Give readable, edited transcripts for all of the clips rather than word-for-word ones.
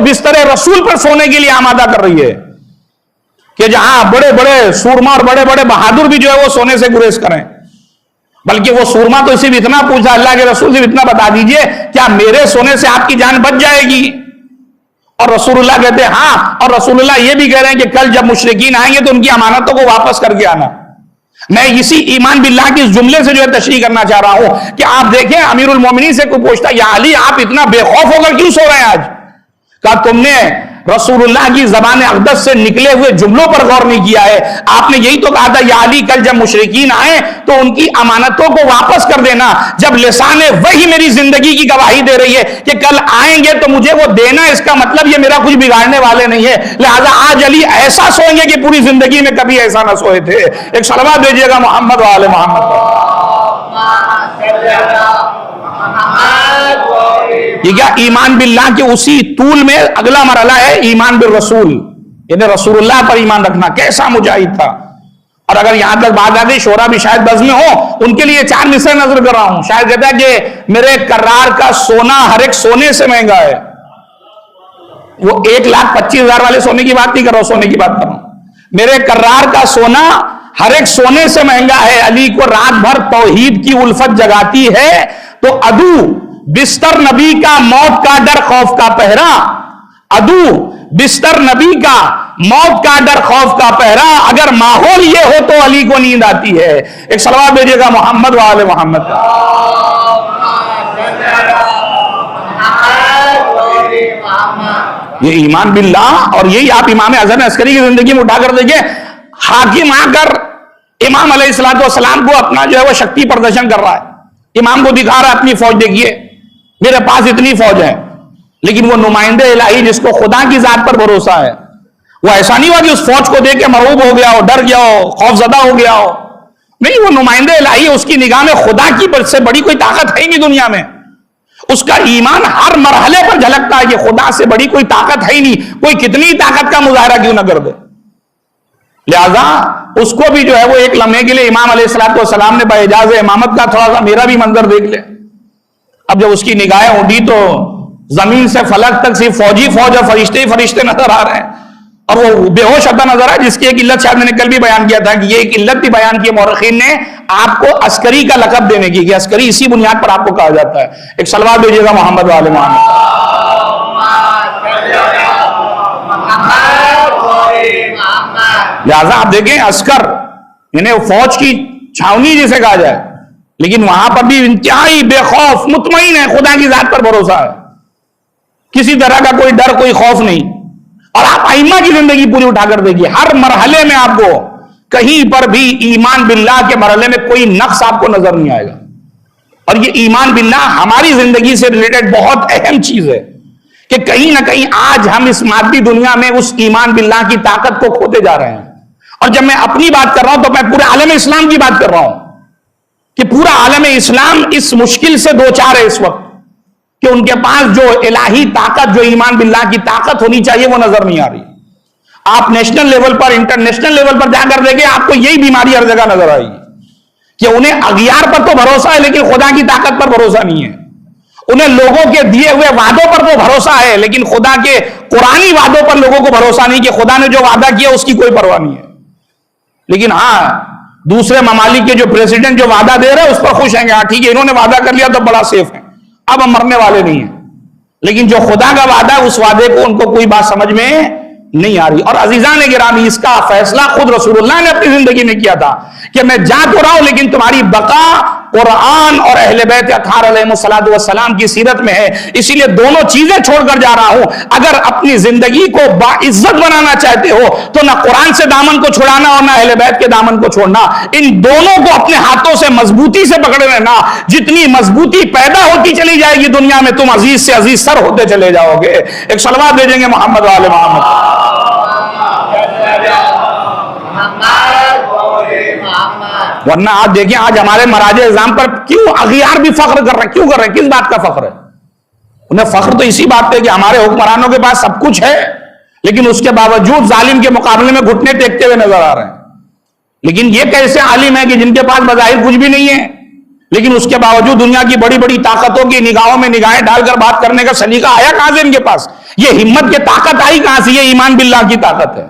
बिस्तर रसूल पर सोने के लिए आमादा कर रही है कि जहां बड़े बड़े सूरमा और बड़े बड़े बहादुर भी जो है वो सोने से गुरेज करें। बल्कि वो सूरमा तो सिर्फ इतना पूछा अल्लाह के रसूल से, इतना बता दीजिए क्या मेरे सोने से आपकी जान बच जाएगी? और रसूलुल्लाह कहते हैं हाँ। और रसूलुल्लाह ये भी कह रहे हैं कि कल जब मुशरिकीन आएंगे तो उनकी अमानतों को वापस करके आना। मैं इसी ईमान बिल्लाह के इस जुमले से जो है तशरीह करना चाह रहा हूं कि आप देखें, अमीरुल मोमिनीन से कोई पूछता या अली आप इतना बेखौफ होकर क्यों सो रहे हैं आज? कहा तुमने रसूलुल्लाह की ज़बान अक़दस से निकले हुए जुमलों पर गौर नहीं किया है। आपने यही तो कहा था या अली कल जब मुशरिकीन आए तो उनकी अमानतों को वापस कर देना। जब लिसाने वही मेरी जिंदगी की गवाही दे रही है कि कल आएंगे तो मुझे वो देना, इसका मतलब ये मेरा कुछ बिगाड़ने वाले नहीं है। लिहाजा आज अली ऐसा सोएंगे कि पूरी जिंदगी में कभी ऐसा ना सोए थे। एक सलवात भेजिएगा मोहम्मद वाले मोहम्मद। ये क्या ईमान बिल्लाह के उसी तूल में अगला मरहला है ईमान बिल रसूल, यानी रसूलुल्लाह पर ईमान रखना। कैसा मुजाहिद था। और अगर यहां तक बात आ गई, शोरा भी शायद बज़ में हो, उनके लिए 4 मिसरे नजर कर रहा हूं। शायद कहता है कि मेरे कर्रार का सोना हर एक सोने से महंगा है। वो 1,25,000 वाले सोने की बात नहीं कर रहा हूं, सोने की बात कर रहा हूं। मेरे कर्रार का सोना हर एक सोने से महंगा है। अली को रात भर तौहीद की उल्फत जगाती है तो अदू बिस्तर नबी का मौत का डर खौफ का पहरा, अदू बिस्तर नबी का मौत का डर खौफ का पहरा। अगर माहौल ये हो तो अली को नींद आती है। एक सलवात भेजिएगा मोहम्मद वाले मोहम्मद का। ये ईमान बिल्लाह, और यही आप इमाम अज़हर अस्करी की जिंदगी में उठाकर देखिए। हाकिम आकर इमाम अलैहिस्सलाम को अपना जो है वो शक्ति प्रदर्शन कर रहा है। इमाम को दिखा रहा है अपनी फौज, देखिए मेरे पास इतनी फौज है। लेकिन वो नुमाइंदे इलाही जिसको खुदा की जात पर भरोसा है, वो ऐसा नहीं हुआ कि उस फौज को देख के मरऊब हो गया हो, डर गया हो, खौफजदा हो गया हो। नहीं, वो नुमाइंदे इलाही, उसकी निगाह में खुदा की से बड़ी कोई ताकत है ही नहीं दुनिया में। उसका ईमान हर मरहले पर झलकता है कि खुदा से बड़ी कोई ताकत है ही नहीं, कोई कितनी ताकत का मुजाहरा क्यों ना कर दे। लिहाजा उसको भी जो है वो एक लम्हे के लिए इमाम अलैहिस्सलाम ने बाइजाज़ इमामत का थोड़ा सा मेरा भी मंजर देख ले। अब जब उसकी निगाहें उठी तो जमीन से फलक तक सिर्फ फौजी फौज और फरिश्ते ही फरिश्ते नजर आ रहे हैं। और वो बेहोश होता नजर है, जिसकी एक इल्लत शायद मैंने कल भी बयान किया था कि ये एक इल्लत भी बयान की मौरखीन ने आपको अस्करी का लकब देने की, कि अस्करी इसी बुनियाद पर आपको कहा जाता है। एक सलवात भेजिएगा मोहम्मद वाले मोहम्मद। लिहाजा आप देखें अस्कर यानी फौज की छावनी जिसे कहा जाए, लेकिन वहां पर भी इंतहाई बेखौफ मुतमईन है, खुदा की जात पर भरोसा है, किसी तरह का कोई डर कोई खौफ नहीं। और आप आइम्मा की जिंदगी पूरी उठाकर देखिए, हर मरहले में आपको कहीं पर भी ईमान बिल्लाह के मरहले में कोई नक्स आपको नजर नहीं आएगा। और ये ईमान बिल्लाह हमारी जिंदगी से रिलेटेड बहुत अहम चीज है कि कहीं ना कहीं आज हम इस मादी दुनिया में उस ईमान बिल्लाह की ताकत को खोते जा रहे हैं। और जब मैं अपनी बात कर रहा हूं तो मैं पूरे आलम इस्लाम की बात कर रहा हूं कि पूरा आलम इस्लाम इस मुश्किल से दो चार है इस वक्त कि उनके पास जो इलाही ताकत, जो ईमान बिल्लाह की ताकत होनी चाहिए, वो नजर नहीं आ रही। आप नेशनल लेवल पर, इंटरनेशनल लेवल पर जाकर देखें, आपको यही बीमारी हर जगह नजर आएगी कि उन्हें अगियार पर तो भरोसा है लेकिन खुदा की ताकत पर भरोसा नहीं है। उन्हें लोगों के दिए हुए वादों पर तो भरोसा है लेकिन खुदा के कुरानी वादों पर लोगों को भरोसा नहीं कि खुदा ने जो वादा किया उसकी कोई परवाह नहीं है। लेकिन हाँ, दूसरे ममालिक के जो प्रेसिडेंट जो वादा दे रहे हैं उस पर खुश हैं, हाँ ठीक है इन्होंने वादा कर लिया तो बड़ा सेफ है, अब हम मरने वाले नहीं है। लेकिन जो खुदा का वादा है उस वादे को उनको कोई बात समझ में नहीं आ रही। और अजीजान गिरामी, इसका फैसला खुद रसूलुल्लाह ने अपनी जिंदगी में किया था कि मैं जा तो रहा हूं लेकिन तुम्हारी बका कुरान और अहले बैत अतहार अलैहिमुस्सलातु वस्सलाम की सीरत में है, इसीलिए दोनों चीजें छोड़कर जा रहा हूं। अगर अपनी जिंदगी को बाइज्जत बनाना चाहते हो तो ना कुरान से दामन को छुड़ाना और ना अहले बैत के दामन को छोड़ना, इन दोनों को अपने हाथों से मजबूती से पकड़े रहना। जितनी मजबूती पैदा होती चली जाएगी दुनिया में, तुम अजीज से अजीज सर होते चले जाओगे। एक सलवात भेजेंगे मोहम्मद वाले मोहम्मद। वरना आप देखिए आज हमारे मराजे इज़ाम पर क्यों अगियार भी फख्र कर रहे हैं, क्यों कर रहे हैं, किस बात का फख्र है? उन्हें फख्र तो इसी बात पे कि हमारे हुक्मरानों के पास सब कुछ है लेकिन उसके बावजूद जालिम के मुकाबले में घुटने टेकते हुए नजर आ रहे हैं। लेकिन ये कैसे आलिम है कि जिनके पास बज़ाहिर कुछ भी नहीं है लेकिन उसके बावजूद दुनिया की बड़ी बड़ी ताकतों की निगाहों में निगाहें डालकर बात करने का सलीका आया कहां से इनके पास? ये हिम्मत की ताकत आई कहां से? ये ईमान बिल्लाह की ताकत है,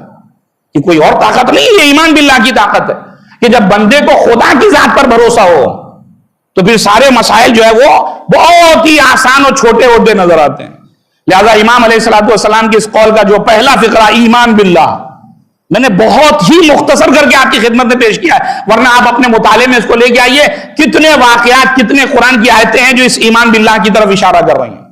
ये कोई और ताकत नहीं, ये ईमान बिल्लाह की ताकत है कि जब बंदे को खुदा की जात पर भरोसा हो तो फिर सारे मसाइल जो है वो बहुत ही आसान और छोटे होते नजर आते हैं। लिहाजा इमाम अलैहिस्सलाम की इस कौल का जो पहला फिक्रा ईमान बिल्लाह, मैंने बहुत ही मुख्तसर करके आपकी खिदमत में पेश किया है, वरना आप अपने मुताले में इसको लेके आइए, कितने वाकयात, कितने कुरान की आयतें हैं जो इस ईमान बिल्लाह की तरफ इशारा कर रही हैं।